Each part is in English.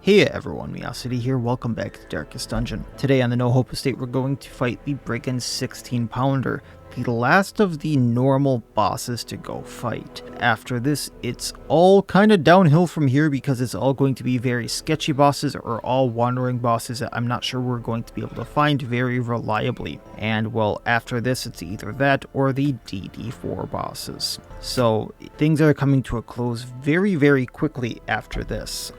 Hey everyone, Miacidae here, welcome back to the Darkest Dungeon. Today on the No Hope Estate we're going to fight the Brigand 16-pounder, the last of the normal bosses to go fight. After this, it's all kind of downhill from here because it's all going to be very sketchy bosses or all wandering bosses that I'm not sure we're going to be able to find very reliably. And well, after this it's either that or the DD4 bosses. So things are coming to a close very quickly after this.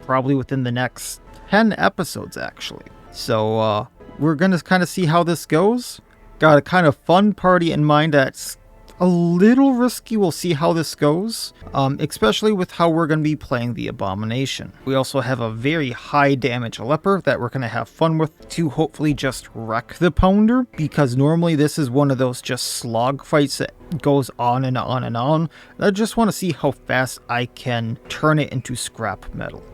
Probably within the next 10 episodes actually. So we're gonna kind of see how this goes. Got a kind of fun party in mind that's a little risky. We'll see how this goes, especially with how we're going to be playing the Abomination. We also have a very high damage leper that we're going to have fun with to hopefully just wreck the pounder, because normally this is one of those just slog fights that goes on and on and on. I just want to see how fast I can turn it into scrap metal,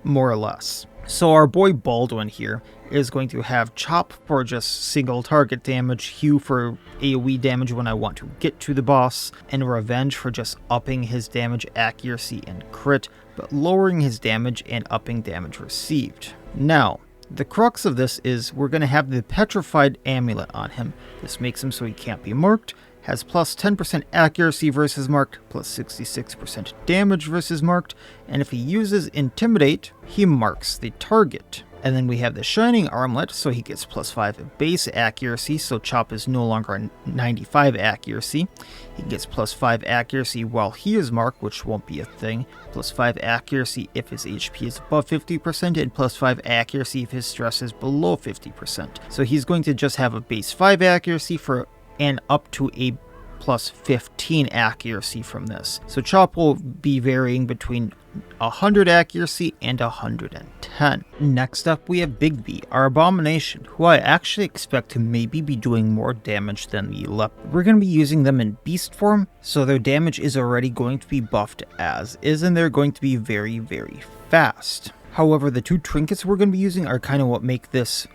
more or less. So our boy Baldwin here is going to have Chop for just single target damage, Hew for AoE damage when I want to get to the boss, and Revenge for just upping his damage accuracy and crit, but lowering his damage and upping damage received. Now, the crux of this is we're going to have the Petrified Amulet on him. This makes him so he can't be marked, has plus 10% accuracy versus marked, plus 66% damage versus marked, and if he uses Intimidate, he marks the target. And then we have the Shining Armlet, so he gets plus 5 base accuracy, so Chop is no longer a 95 accuracy. He gets plus 5 accuracy while he is marked, which won't be a thing, plus 5 accuracy if his HP is above 50%, and plus 5 accuracy if his stress is below 50%. So he's going to just have a base 5 accuracy for and up to a plus 15 accuracy from this. So Chop will be varying between 100 accuracy and 110. Next up we have Big B, our Abomination, who I actually expect to maybe be doing more damage than the Leper. We're going to be using them in beast form, so their damage is already going to be buffed as is, and they're going to be very fast. However, the two trinkets we're going to be using are kind of what make this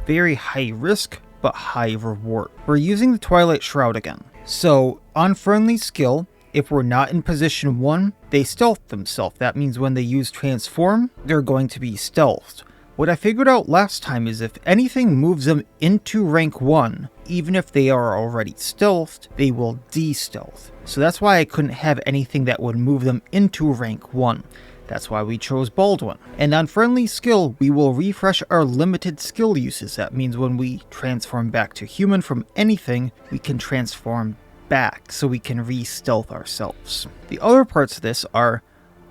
very high risk but high reward. We're using the Twilight Shroud again. So on friendly skill, if we're not in position 1, they stealth themselves. That means when they use transform, they're going to be stealthed. What I figured out last time is if anything moves them into rank 1, even if they are already stealthed, they will de-stealth. So that's why I couldn't have anything that would move them into rank 1. That's why we chose Baldwin. And on friendly skill, we will refresh our limited skill uses. That means when we transform back to human from anything, we can transform back, so we can re-stealth ourselves. The other parts of this are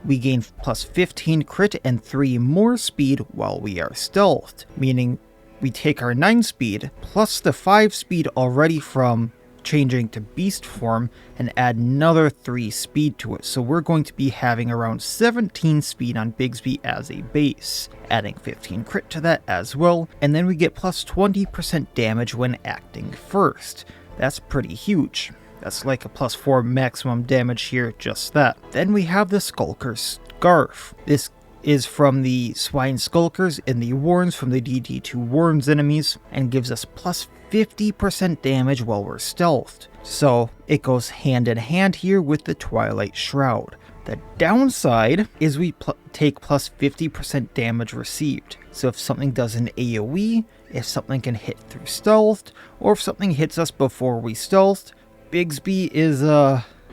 we gain plus 15 crit and 3 more speed while we are stealthed, meaning we take our 9 speed plus the 5 speed already from changing to beast form and add another 3 speed to it. So we're going to be having around 17 speed on Bigsby as a base, adding 15 crit to that as well, and then we get plus 20% damage when acting first. That's pretty huge. That's like a plus 4 maximum damage here, just that. Then we have the Skulker's Scarf. This is from the Swine Skulkers in the Warrens from the DD2 Warrens enemies, and gives us plus 50% damage while we're stealthed. So it goes hand in hand here with the Twilight Shroud. The downside is we take plus 50% damage received. So if something does an AoE, if something can hit through stealth, or if something hits us before we stealthed, Bigsby is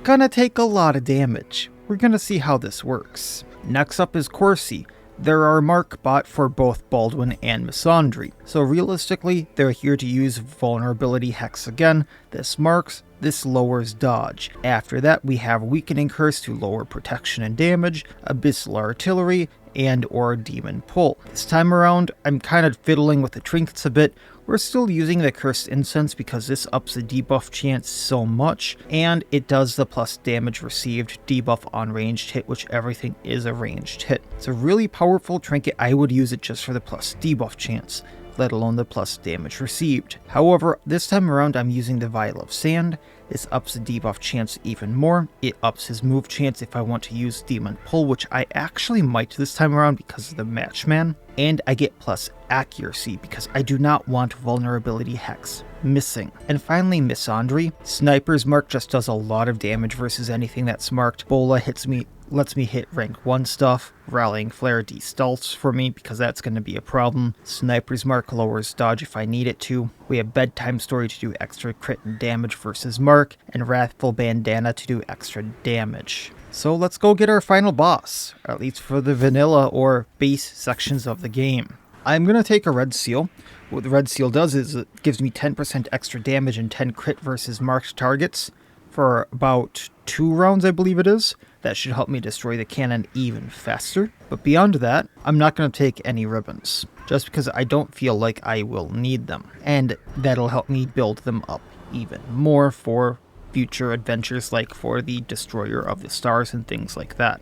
gonna take a lot of damage. We're gonna see how this works. Next up is Corsi. They're our mark bot for both Baldwin and Misandry. So realistically, they're here to use vulnerability hex again. This marks, this lowers dodge. After that, we have Weakening Curse to lower protection and damage, Abyssal Artillery, and or Demon Pull. This time around, I'm kind of fiddling with the trinkets a bit. We're still using the Cursed Incense because this ups the debuff chance so much, and it does the plus damage received debuff on ranged hit, which everything is a ranged hit. It's a really powerful trinket. I would use it just for the plus debuff chance, let alone the plus damage received. However, this time around I'm using the Vial of Sand. This ups the debuff chance even more. It ups his move chance if I want to use Demon Pull, which I actually might this time around because of the Matchman. And I get plus accuracy because I do not want vulnerability hex missing. And finally, Misandry. Sniper's Mark just does a lot of damage versus anything that's marked. Bola hits me lets me hit rank 1 stuff. Rallying Flare destalts for me because that's going to be a problem. Sniper's Mark lowers dodge if I need it to. We have Bedtime Story to do extra crit and damage versus Mark, and Wrathful Bandana to do extra damage. So let's go get our final boss, at least for the vanilla or base sections of the game. I'm going to take a red seal. What the red seal does is it gives me 10% extra damage and 10 crit versus marked targets for about 2 rounds, I believe it is. That should help me destroy the cannon even faster. But beyond that, I'm not going to take any ribbons, just because I don't feel like I will need them. And that'll help me build them up even more for future adventures, like for the Destroyer of the Stars and things like that.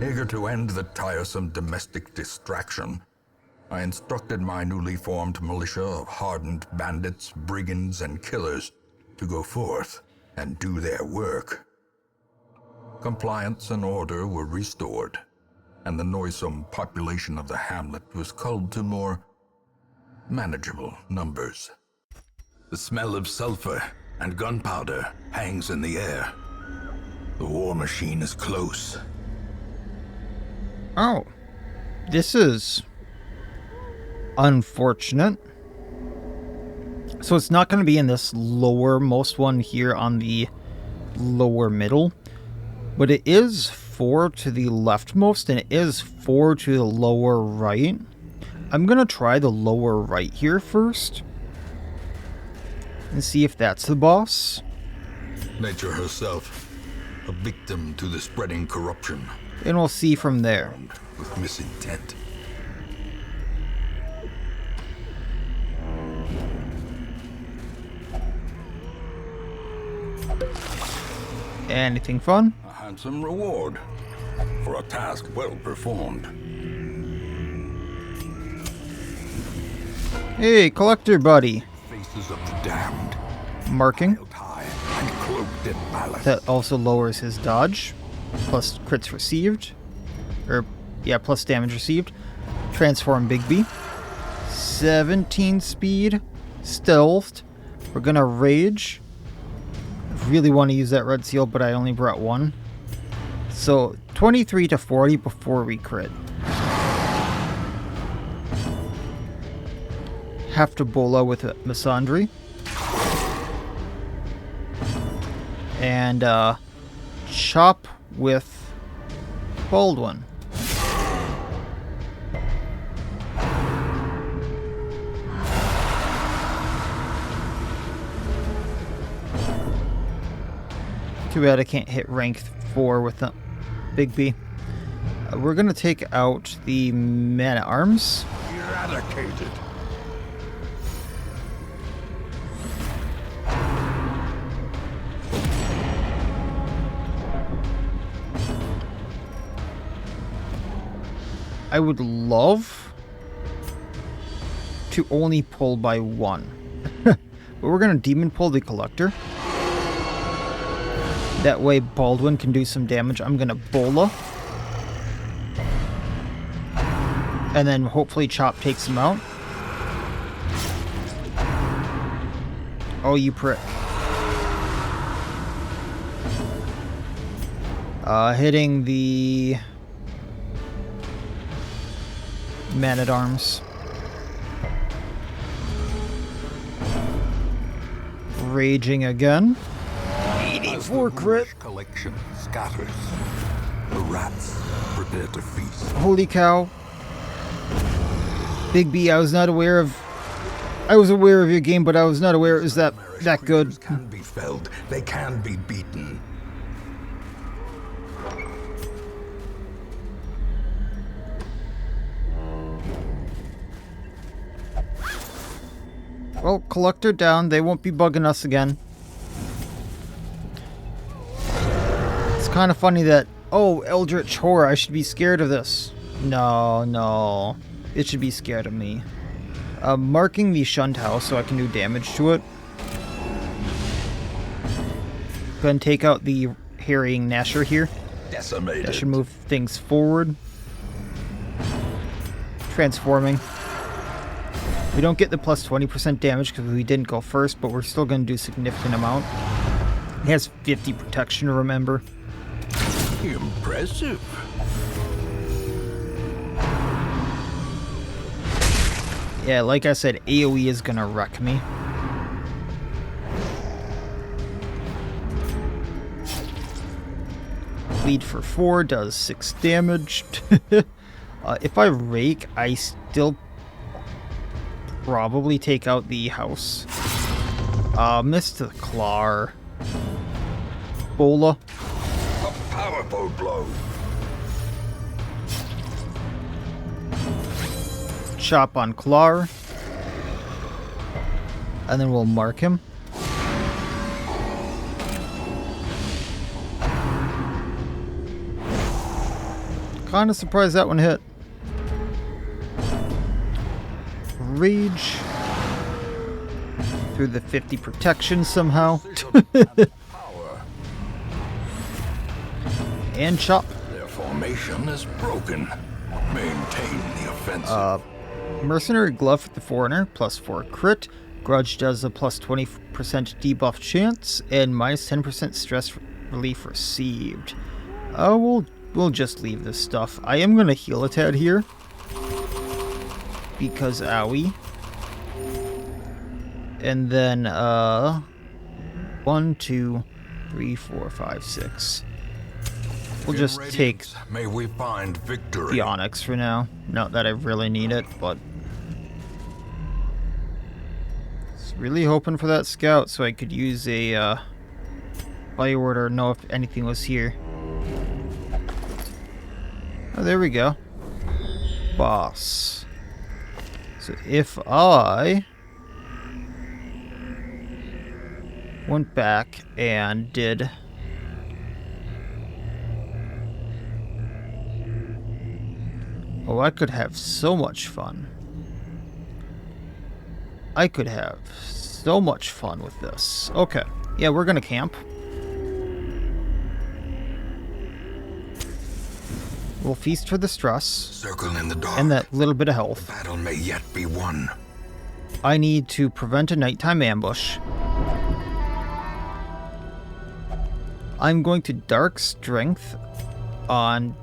Eager to end the tiresome domestic distraction, I instructed my newly formed militia of hardened bandits, brigands, and killers to go forth and do their work. Compliance and order were restored, and the noisome population of the hamlet was culled to more manageable numbers. The smell of sulfur and gunpowder hangs in the air. The war machine is close. Oh, this is unfortunate. So it's not going to be in this lowermost one here on the lower middle, but it is 4 to the leftmost and it is 4 to the lower right. I'm going to try the lower right here first and see if that's the boss. Nature herself, a victim to the spreading corruption. And we'll see from there. With misintent. Anything fun? A handsome reward for a task well performed. Hey, collector buddy. Faces of the damned. Marking. High and cloaked in malice. That also lowers his dodge. Plus crits received. Plus damage received. Transform Bigby. 17 speed. Stealthed. We're gonna rage. I really want to use that red seal, but I only brought 1. So 23 to 40 before we crit. Have to bola with a Misandry. And chop with Baldwin. Too bad I can't hit rank 4 with the Bigby. We're going to take out the Man-at-Arms. Eradicated. I would love to only pull by 1. But we're going to demon pull the Collector. That way Baldwin can do some damage. I'm going to bola. And then hopefully Chop takes him out. Oh, you prick. Hitting the Man-at-Arms. Raging again. 84 crit. Collection scatters. The rats prepare to feast. Holy cow. Bigby, I was aware of your game, but I was not aware it was that good. Can be felled. They can be beaten. Well, Collector down. They won't be bugging us again. It's kind of funny that, oh, Eldritch Horror, I should be scared of this. No. It should be scared of me. Marking the Shunned house so I can do damage to it. Go ahead and take out the Harrying Gnasher here. Decimated. That should move things forward. Transforming. We don't get the plus 20% damage because we didn't go first, but we're still going to do a significant amount. It has 50 protection, remember. Impressive. Yeah, like I said, AoE is gonna wreck me. Bleed for 4 does 6 damage. If I rake, I still probably take out the house. Missed the claw. Bola. A powerful blow. Chop on claw. And then we'll mark him. Kinda surprised that one hit. Rage. Through the 50 protection somehow. And chop. Their formation is broken. Maintain the offensive. Mercenary Glove with the Foreigner, plus 4 crit. Grudge does a plus 20% debuff chance, and minus 10% stress relief received. We'll just leave this stuff. I am gonna heal a tad here. Because owie. And then, 1, 2, 3, 4, 5, 6. We'll just take May we find victory. the Onyx for now. Not that I really need it, but was really hoping for that scout so I could use a buy order, know if anything was here. Oh, there we go. Boss. So if I went back and did oh, I could have so much fun. I could have so much fun with this. Okay. Yeah, we're gonna camp. We'll feast for the stress. Circle in the dark. And that little bit of health. The battle may yet be won. I need to prevent a nighttime ambush. I'm going to Dark Strength on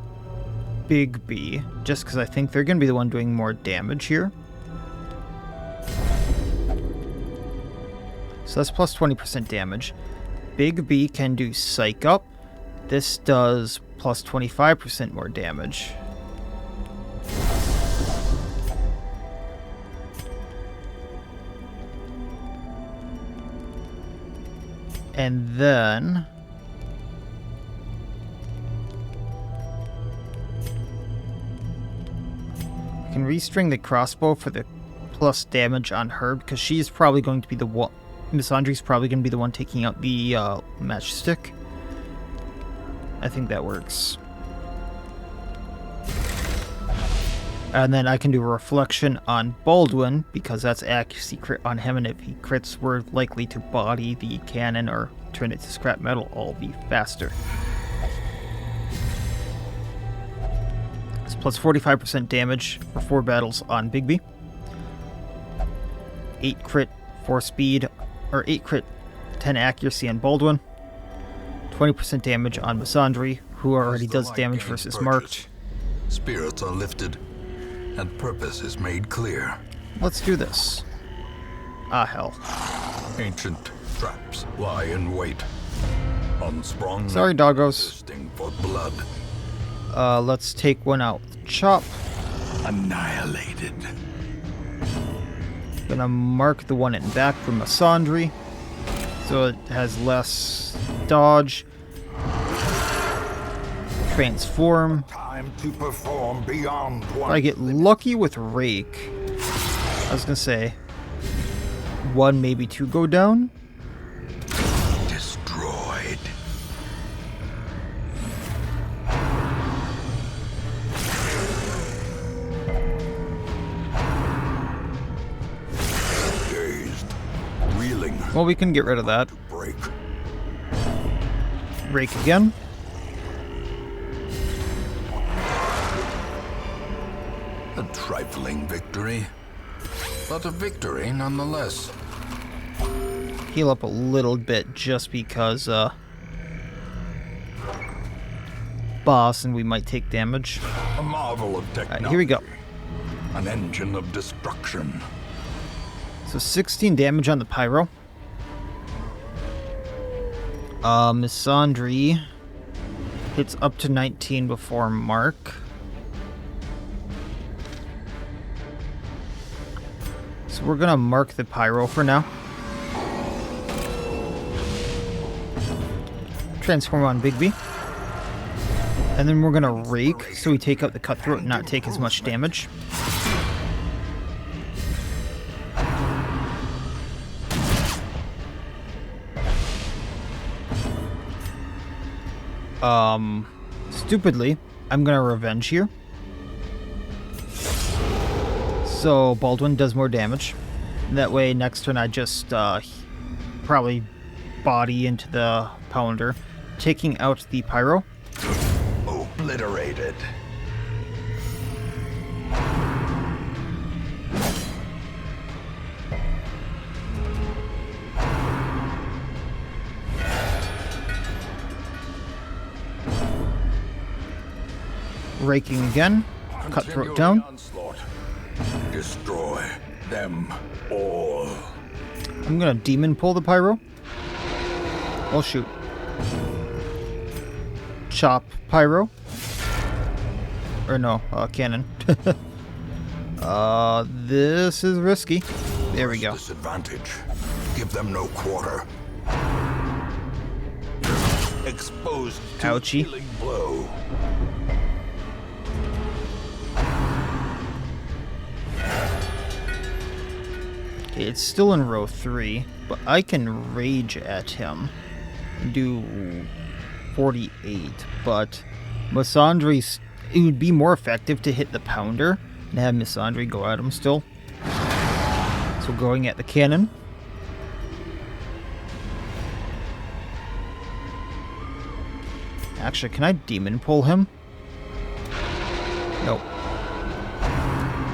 Big B, just because I think they're going to be the one doing more damage here. So that's plus 20% damage. Big B can do Psych Up. This does plus 25% more damage. And then I can restring the crossbow for the plus damage on her, because she's probably going to be the one. Miss Andre's probably going to be the one taking out the matchstick. I think that works. And then I can do a reflection on Baldwin, because that's accuracy crit on him, and if he crits, we're likely to body the cannon or turn it to scrap metal all be faster. It's plus 45% damage for 4 battles on Bigby. 8 crit, 4 speed, or 8 crit, 10 accuracy on Baldwin. 20% damage on Misandry, who already does damage versus marked. Spirits are lifted, and purpose is made clear. Let's do this. Ah, hell. Ancient traps lie in wait. Unsprung. Sorry, doggos. Thirsting for blood. Let's take one out. Chop. Annihilated. Gonna mark the one in back for Misandry, so it has less dodge. Transform. Time to perform beyond one. If I get lucky with Rake, I was gonna say 1, maybe 2 go down. Destroyed. Dazed, reeling. Well, we can get rid of that. Break. Rake again. A trifling victory, but a victory nonetheless. Heal up a little bit just because boss and we might take damage. A marvel of technology. Alright, here we go. An engine of destruction. So 16 damage on the pyro. Misandry hits up to 19 before mark. So we're gonna mark the pyro for now. Transform on Bigby. And then we're gonna rake so we take out the cutthroat and not take as much damage. Stupidly, I'm gonna revenge here. So Baldwin does more damage. That way next turn I just probably body into the pounder, taking out the pyro. Obliterated. Raking again. Cutthroat down. Destroy them all. I'm gonna demon pull the pyro. Oh shoot. Chop pyro. Or no, cannon. This is risky. There we go. Disadvantage. Give them no quarter. Exposed to Ouchie. killing blow. Okay, it's still in row 3, but I can rage at him. Do 48, but Misandry's, it would be more effective to hit the pounder and have Misandry go at him still. So going at the cannon. Actually, can I demon pull him? Nope.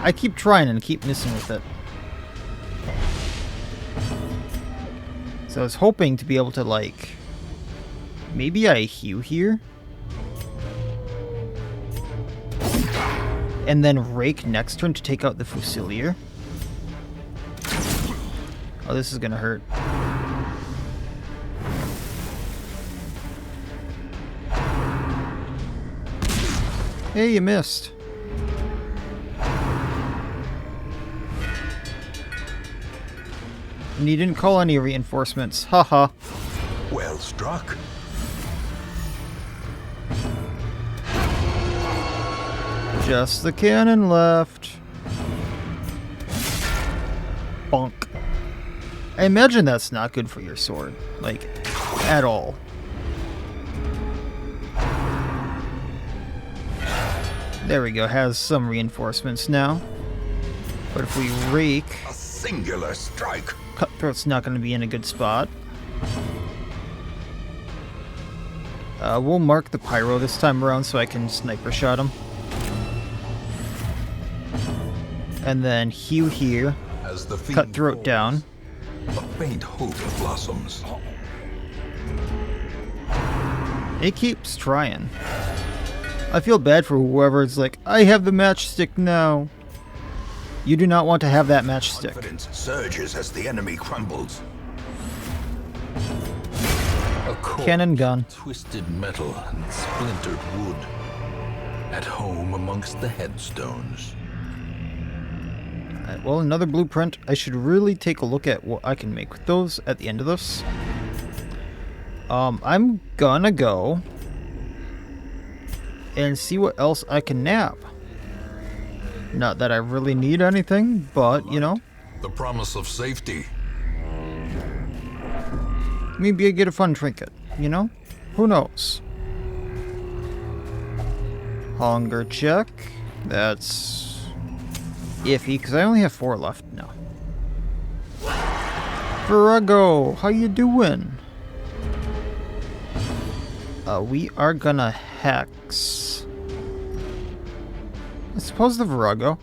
I keep trying and keep missing with it. So I was hoping to be able to, like, maybe I hew here? And then rake next turn to take out the Fusilier. Oh, this is gonna hurt. Hey, you missed. And you didn't call any reinforcements. Haha. Well struck. Just the cannon left. Bonk. I imagine that's not good for your sword. Like, at all. There we go. Has some reinforcements now. But if we rake... A singular strike. Cutthroat's not going to be in a good spot. We'll mark the pyro this time around so I can sniper shot him. And then hew here. As the fiend Cutthroat falls, down. A faint hope blossoms. It keeps trying. I feel bad for whoever's like, I have the matchstick now. You do not want to have that matchstick. Confidence surges as the enemy crumbles. A corpse Cannon gun. of twisted metal and splintered wood. At home amongst the headstones. Alright, well, another blueprint. I should really take a look at what I can make with those at the end of this. I'm gonna go and see what else I can nab. Not that I really need anything, but, you know. The promise of safety. Maybe I get a fun trinket, you know? Who knows? Hunger check. That's iffy, because I only have 4 left now. Virago, how you doing? We are gonna hex. I suppose the Virago.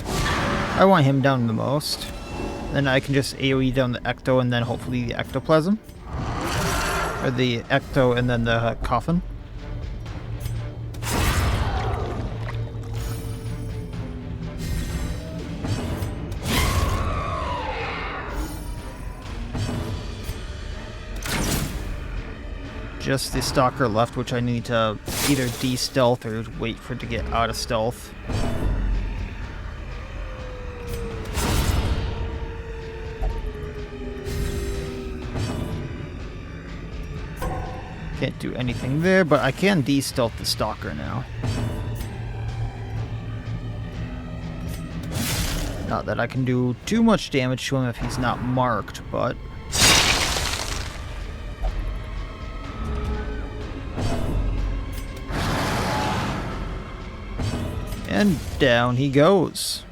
I want him down the most. Then I can just AoE down the Ecto and then hopefully the Ectoplasm. Or the Ecto and then the Coffin. just the Stalker left, which I need to either de-stealth or wait for it to get out of stealth. Can't do anything there, but I can de-stealth the Stalker now. Not that I can do too much damage to him if he's not marked, but... And down he goes.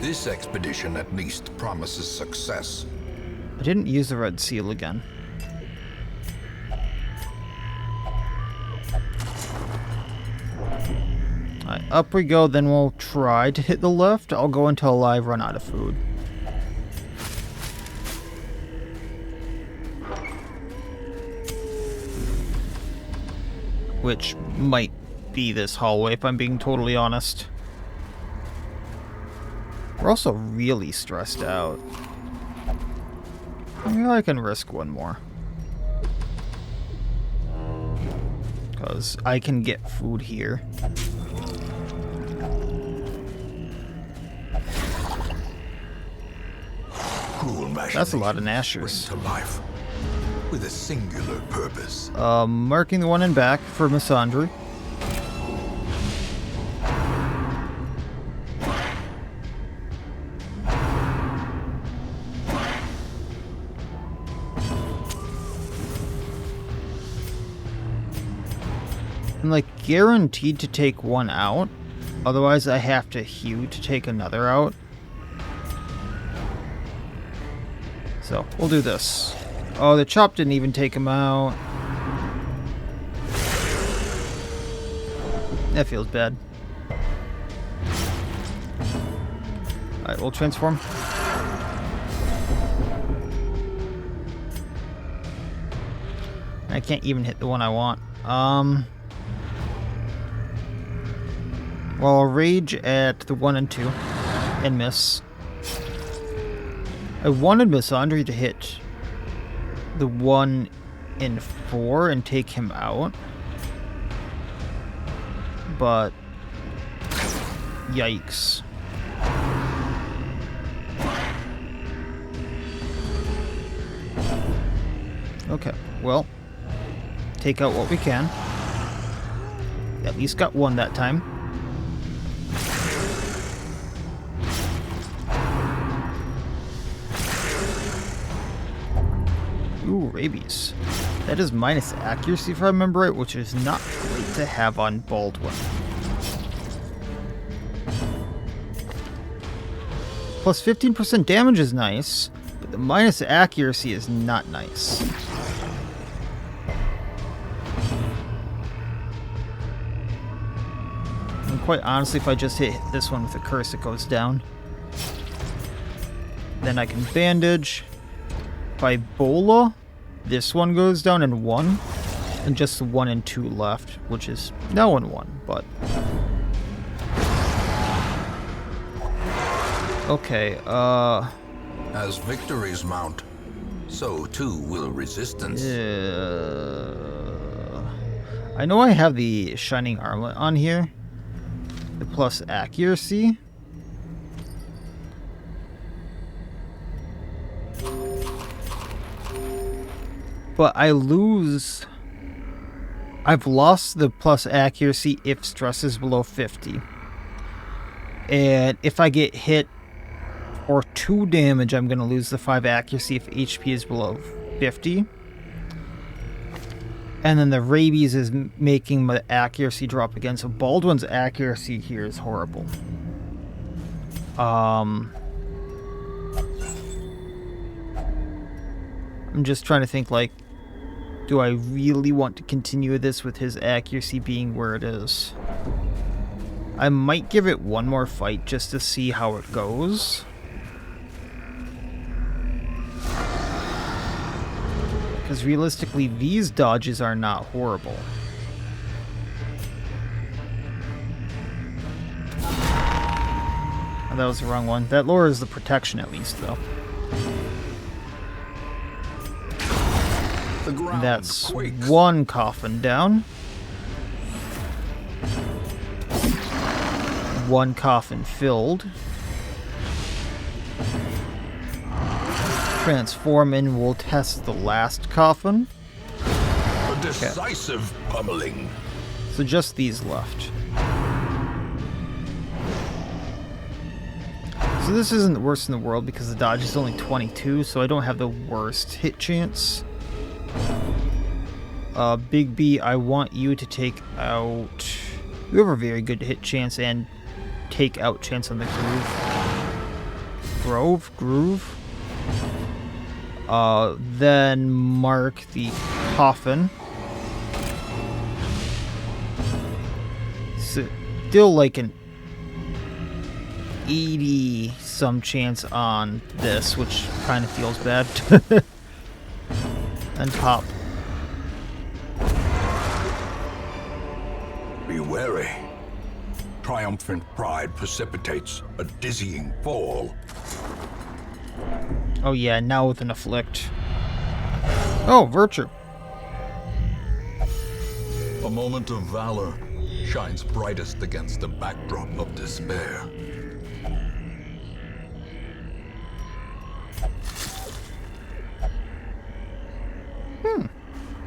This expedition at least promises success. I didn't use the red seal again. Alright, up we go, then we'll try to hit the left. I'll go until I run out of food. Which might be this hallway, if I'm being totally honest. We're also really stressed out. Yeah, I can risk one more. Because I can get food here. That's a lot of Nashers. To life with a singular purpose. Marking the one in back for Misandry. I'm like guaranteed to take one out. Otherwise I have to hew to take another out. So, we'll do this. Oh, the chop didn't even take him out. That feels bad. Alright, we'll transform. I can't even hit the one I want. Well, I'll rage at the 1 and 2 and miss. I wanted Misandry to hit the 1 in 4 and take him out. But yikes. Okay, well, take out what we can. At least got one that time. Ooh, rabies. That is minus accuracy if I remember right, which is not great to have on Baldwin. Plus 15% damage is nice, but the minus accuracy is not nice. And quite honestly, if I just hit this one with a curse, it goes down. Then I can bandage. By Bola, this one goes down in 1, and just the 1 and 2 left, which is no in 1, but... Okay, As victories mount, so too will resistance. I know I have the Shining Armlet on here. The plus accuracy. But I lose... I've lost the plus accuracy if stress is below 50. And if I get hit for 2 damage, I'm going to lose the 5 accuracy if HP is below 50. And then the rabies is making my accuracy drop again. So Baldwin's accuracy here is horrible. I'm just trying to think, like, do I really want to continue this with his accuracy being where it is? I might give it one more fight just to see how it goes. Because realistically, these dodges are not horrible. Oh, that was the wrong one. That lowers the protection at least, though. The ground That's quakes. one coffin down. One coffin filled. Transform and we'll test the last coffin. A decisive pummeling. So just these left. So this isn't the worst in the world because the dodge is only 22, so I don't have the worst hit chance. Big B, I want you to take out... You have a very good hit chance and take out chance on the groove. Then mark the coffin. Still like an 80 some chance on this, which kind of feels bad. And pop. Be wary. Triumphant pride precipitates a dizzying fall. Oh yeah, now with an afflict. Oh, virtue. A moment of valor shines brightest against the backdrop of despair.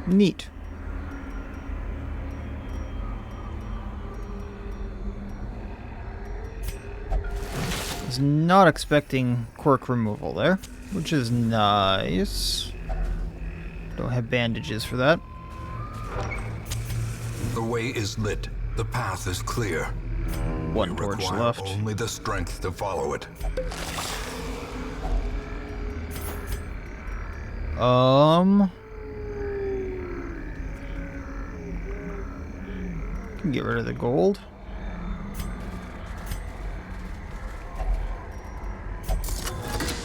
Neat. Was not expecting quirk removal there, which is nice. Don't have bandages for that. The way is lit. The path is clear. One We torch require left. only the strength to follow it. Can get rid of the gold.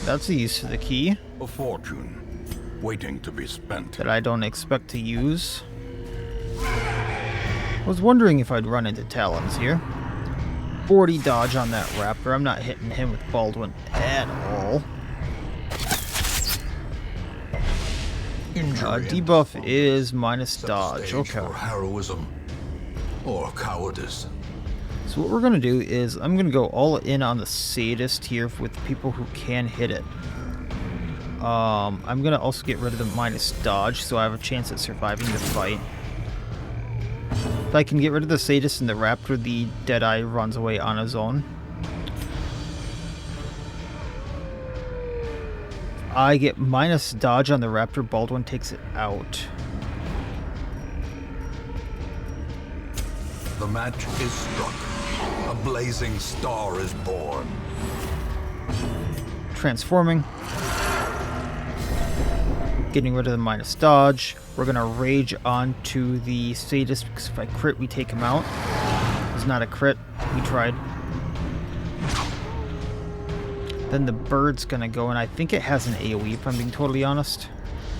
That's a use for the key A fortune waiting to be spent. that I don't expect to use. I was wondering if I'd run into Talons here. 40 dodge on that raptor. I'm not hitting him with Baldwin at all. Debuff is minus Set the dodge. stage Okay. for heroism or cowardice. So what we're going to do is I'm going to go all in on the sadist here with people who can hit it. I'm going to also get rid of the minus dodge so I have a chance at surviving the fight. If I can get rid of the sadist and the raptor, the Deadeye runs away on his own. I get minus dodge on the raptor, Baldwin takes it out. The match is struck. A blazing star is born. Transforming. Getting rid of the minus dodge. We're going to rage onto the sadist because if I crit, we take him out. It's not a crit. We tried. Then the bird's going to go, and I think it has an AoE if I'm being totally honest.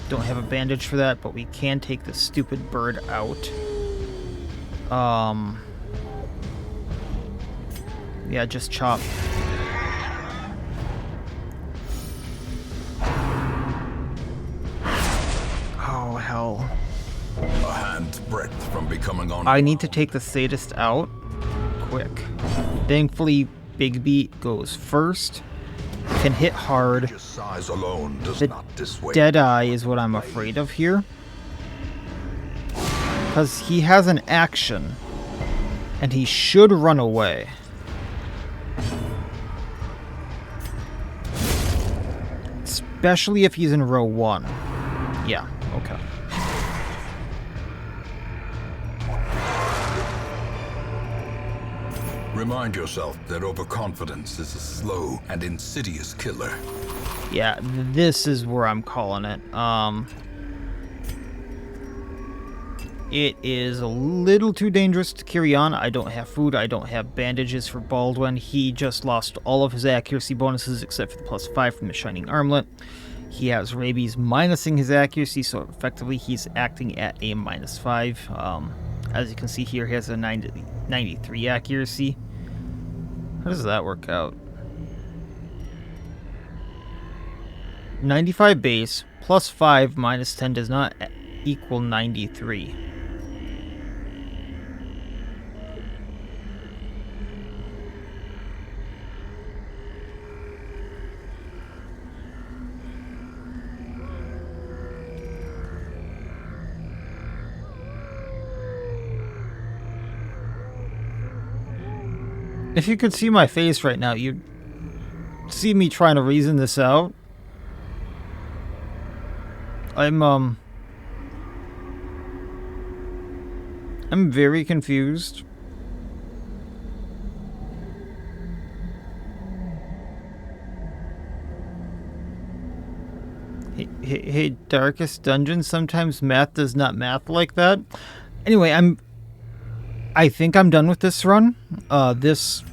Don't have a bandage for that, but we can take the stupid bird out. Yeah, just chop. Oh, hell. A hand's breadth from becoming on. I need to take the sadist out quick. Thankfully, Big Beat goes first. Can hit hard. Just size alone does The not dissuade. Deadeye is what I'm afraid of here. Because he has an action. And he should run away. Especially if he's in row 1. Yeah, okay. Remind yourself that overconfidence is a slow and insidious killer. Yeah, this is where I'm calling it. It is a little too dangerous to carry on. I don't have food. I don't have bandages for Baldwin. He just lost all of his accuracy bonuses except for the +5 from the Shining Armlet. He has rabies minusing his accuracy, so effectively he's acting at a -5. As you can see here, he has a 93 accuracy. How does that work out? 95 base, +5 -10 does not equal 93. If you could see my face right now, you'd see me trying to reason this out. I'm very confused. Hey, Darkest Dungeon, sometimes math does not math like that. Anyway, I think I'm done with this run, this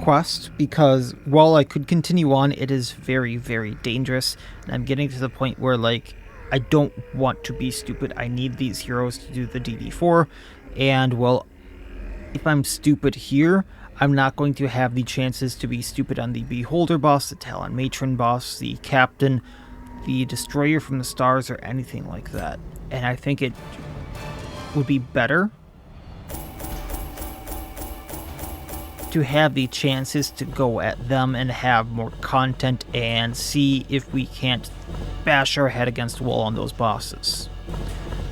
quest, because while I could continue on, it is very, very dangerous, and I'm getting to the point where, like, I don't want to be stupid. I need these heroes to do the DD4, and, well, if I'm stupid here, I'm not going to have the chances to be stupid on the Beholder boss, the Talon Matron boss, the Captain, the Destroyer from the Stars, or anything like that. And I think it would be better to have the chances to go at them and have more content and see if we can't bash our head against the wall on those bosses.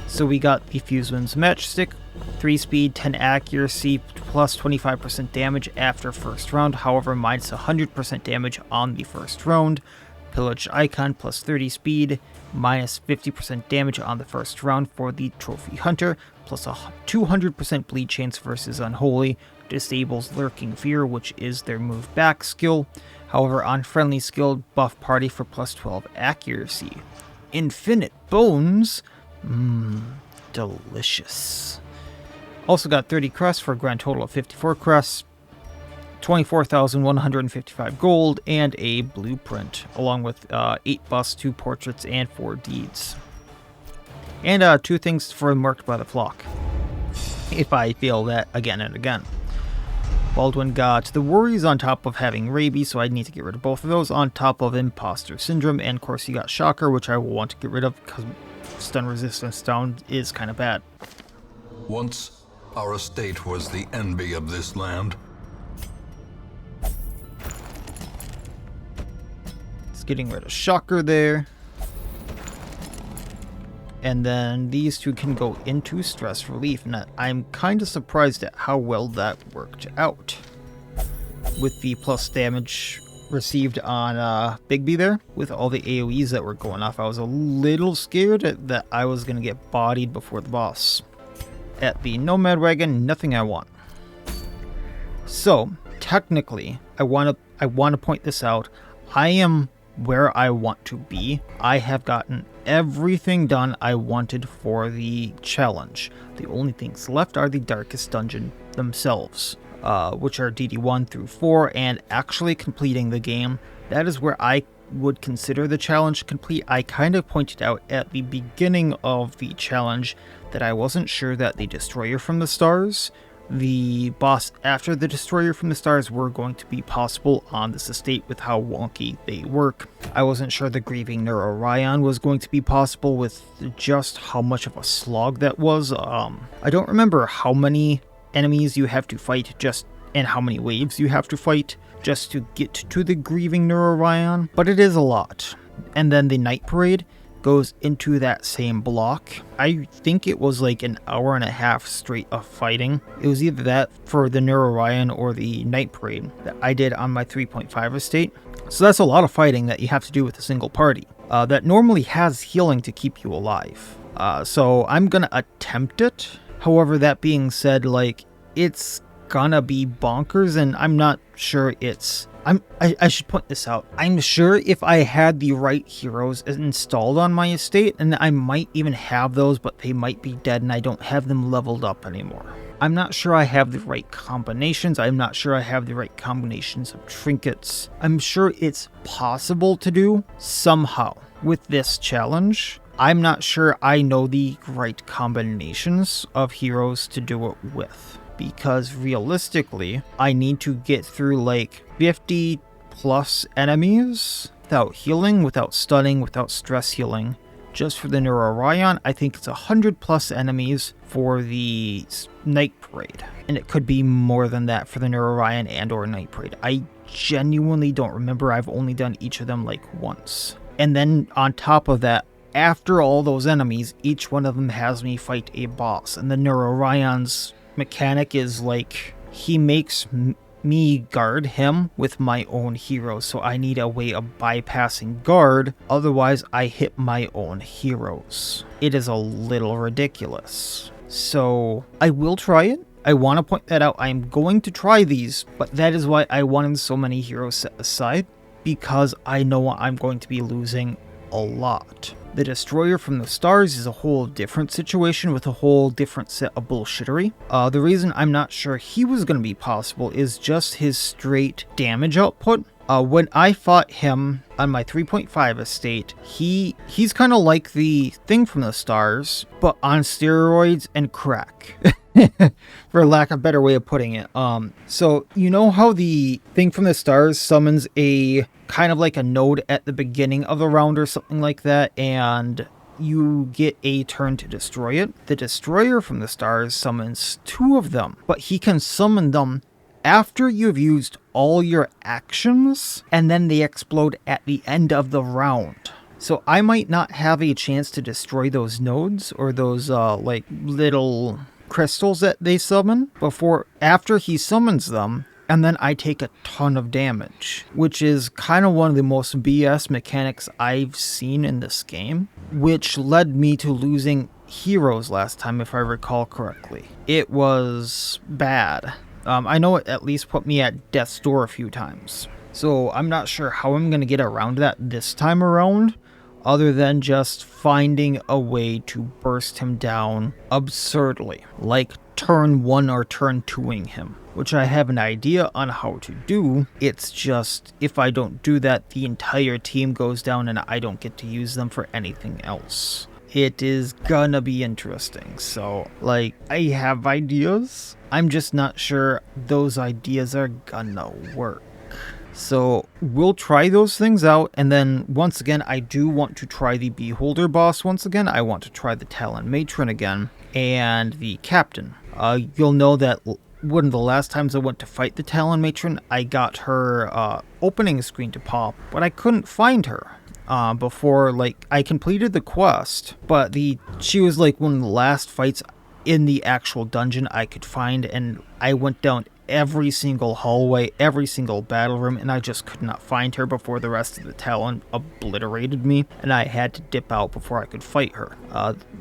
So we got the Fusewind's Matchstick, 3 speed, 10 accuracy, plus 25% damage after first round, however minus 100% damage on the first round. Pillaged Icon, plus 30 speed, minus 50% damage on the first round for the Trophy Hunter, plus a 200% bleed chance versus Unholy, disables Lurking Fear, which is their move back skill. However, on friendly skill, buff party for plus 12 accuracy. Infinite Bones, delicious. Also got 30 crests for a grand total of 54 crests, 24,155 gold, and a blueprint, along with 8 busts, 2 portraits, and 4 deeds. And 2 things for Marked by the Flock, if I fail that again and again. Baldwin got the Worries on top of having Rabies, so I need to get rid of both of those, on top of Imposter Syndrome, and of course he got Shocker, which I will want to get rid of because stun resistance down is kind of bad. Once, our estate was the envy of this land. It's getting rid of Shocker there. And then these 2 can go into Stress Relief. And I'm kind of surprised at how well that worked out. With the plus damage received on Bigby there, with all the AoEs that were going off, I was a little scared that I was going to get bodied before the boss. At the Nomad Wagon, nothing I want. So, technically, I want to point this out. I am where I want to be. I have gotten everything done I wanted for the challenge. The only things left are the Darkest Dungeon themselves, which are DD1 through 4, and actually completing the game. That is where I would consider the challenge complete. I kind of pointed out at the beginning of the challenge that I wasn't sure that the Destroyer from the Stars, the boss after the Destroyer from the Stars, were going to be possible on this estate with how wonky they work. I wasn't sure the Grieving Neurorion was going to be possible with just how much of a slog that was. I don't remember how many enemies you have to fight and how many waves you have to fight just to get to the Grieving Neurorion, but it is a lot. And then the Night Parade goes into that same block. I think it was like an hour and a half straight of fighting. It was either that for the Neurorion or the Night Parade that I did on my 3.5 estate. So that's a lot of fighting that you have to do with a single party that normally has healing to keep you alive. So I'm gonna attempt it. However, that being said, like, it's gonna be bonkers, and I'm not sure it's... I should point this out. I'm sure if I had the right heroes installed on my estate, and I might even have those, but they might be dead and I don't have them leveled up anymore. I'm not sure I have the right combinations. I'm not sure I have the right combinations of trinkets. I'm sure it's possible to do somehow with this challenge. I'm not sure I know the right combinations of heroes to do it with, because realistically, I need to get through like 50 plus enemies without healing, without stunning, without stress healing, just for the Neurorion. I think it's 100 plus enemies for the Night Parade. And it could be more than that for the Neurorion and or Night Parade. I genuinely don't remember. I've only done each of them like once. And then on top of that, after all those enemies, each one of them has me fight a boss. And the Neurorion's mechanic is like, he makes me guard him with my own heroes, so I need a way of bypassing guard, otherwise I hit my own heroes. It is a little ridiculous. So I will try it. I want to point that out. I'm going to try these, but that is why I wanted so many heroes set aside, because I know I'm going to be losing a lot. The Destroyer from the Stars is a whole different situation with a whole different set of bullshittery. The reason I'm not sure he was going to be possible is just his straight damage output. When I fought him on my 3.5 estate, he's kind of like the Thing from the Stars, but on steroids and crack. For lack of a better way of putting it. So you know how the Thing from the Stars summons a kind of like a node at the beginning of the round or something like that, and you get a turn to destroy it? The Destroyer from the Stars summons 2 of them, but he can summon them after you've used all your actions, and then they explode at the end of the round. So I might not have a chance to destroy those nodes or those like little crystals that they summon after he summons them, and then I take a ton of damage, which is kind of one of the most BS mechanics I've seen in this game, which led me to losing heroes last time, if I recall correctly. It was bad. I know it at least put me at death's door a few times. So I'm not sure how I'm going to get around that this time around, other than just finding a way to burst him down absurdly, like turn 1 or turn 2ing him, which I have an idea on how to do. It's just, if I don't do that, the entire team goes down and I don't get to use them for anything else. It is gonna be interesting. So, like, I have ideas. I'm just not sure those ideas are gonna work. So we'll try those things out, and then once again, I do want to try the Beholder boss once again. I want to try the Talon Matron again, and the Captain. You'll know that one of the last times I went to fight the Talon Matron, I got her opening screen to pop, but I couldn't find her before, like, I completed the quest, but she was like one of the last fights in the actual dungeon I could find, and I went down every single hallway, every single battle room, and I just could not find her before the rest of the Talon obliterated me, and I had to dip out before I could fight her.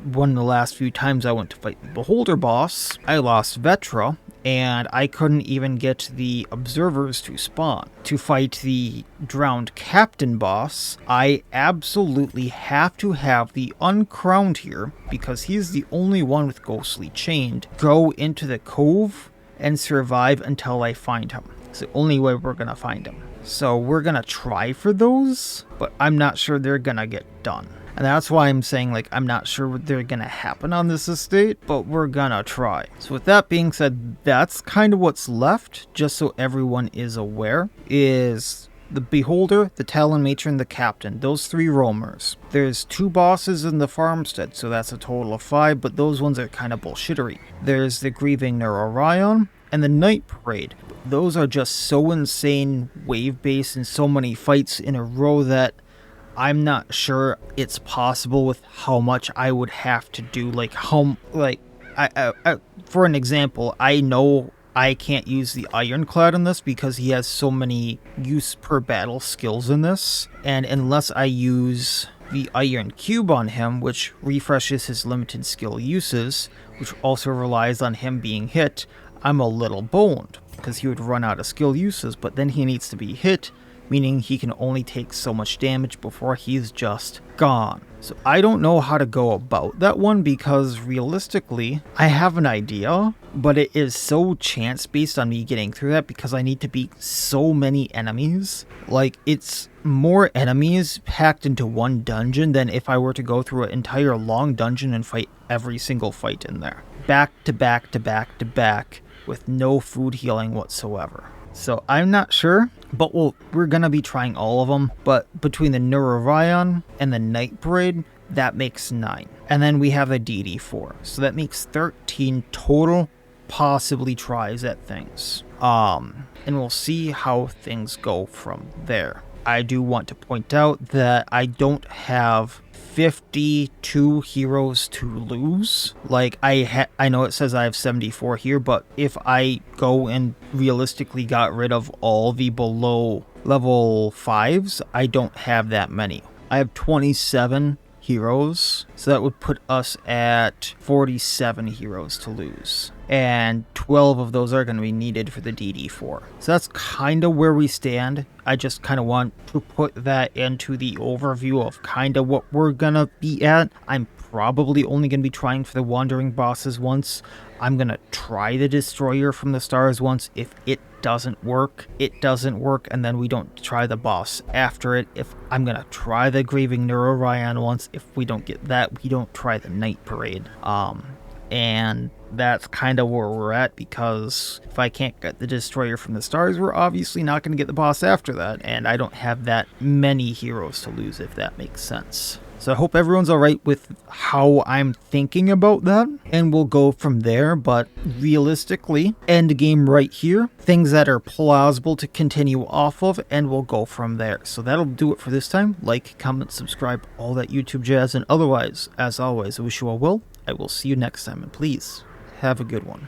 One of the last few times I went to fight the Beholder boss, I lost Vetra, and I couldn't even get the observers to spawn. To fight the drowned Captain boss, I absolutely have to have the Uncrowned here, because he's the only one with Ghostly Chained, go into the cove and survive until I find him. It's the only way we're gonna find him. So we're gonna try for those, but I'm not sure they're gonna get done. And that's why I'm saying, like, I'm not sure what they're gonna happen on this estate, but we're gonna try. So with that being said, that's kind of what's left, just so everyone is aware, is the Beholder, the Talon Matron, the Captain, those 3 roamers. There's 2 bosses in the farmstead, so that's a total of 5, but those ones are kind of bullshittery. There's the Grieving Neurorion and the Night Parade. Those are just so insane wave-based and so many fights in a row that I'm not sure it's possible with how much I would have to do. Like, for an example, I know I can't use the Ironclad in this because he has so many use per battle skills in this, and unless I use the Iron Cube on him, which refreshes his limited skill uses, which also relies on him being hit, I'm a little boned, because he would run out of skill uses, but then he needs to be hit, meaning he can only take so much damage before he's just gone. So I don't know how to go about that one, because realistically, I have an idea, but it is so chance based on me getting through that because I need to beat so many enemies. Like, it's more enemies packed into one dungeon than if I were to go through an entire long dungeon and fight every single fight in there. Back to back to back to back with no food healing whatsoever. So I'm not sure, but we're gonna be trying all of them. But between the Neurorion and the Night Parade, that makes 9. And then we have a DD4. So that makes 13 total possibly tries at things. And we'll see how things go from there. I do want to point out that I don't have 52 heroes to lose. Like, I know it says I have 74 here, but if I go and realistically got rid of all the below level 5s, I don't have that many. I have 27 heroes, so that would put us at 47 heroes to lose. And 12 of those are going to be needed for the DD4. So that's kind of where we stand. I just kind of want to put that into the overview of kind of what we're going to be at. I'm probably only going to be trying for the Wandering bosses once. I'm going to try the Destroyer from the Stars once. If it doesn't work, it doesn't work, and then we don't try the boss after it. If I'm going to try the Grieving Neurorion once. If we don't get that, we don't try the Night Parade. And that's kind of where we're at, because if I can't get the Destroyer from the Stars, we're obviously not going to get the boss after that, and I don't have that many heroes to lose, if that makes sense. So I hope everyone's alright with how I'm thinking about that, and we'll go from there. But realistically, end game right here, things that are plausible to continue off of, and we'll go from there. So that'll do it for this time. Like, comment, subscribe, all that YouTube jazz, and otherwise, as always, I wish you all well. I will see you next time, and please, have a good one.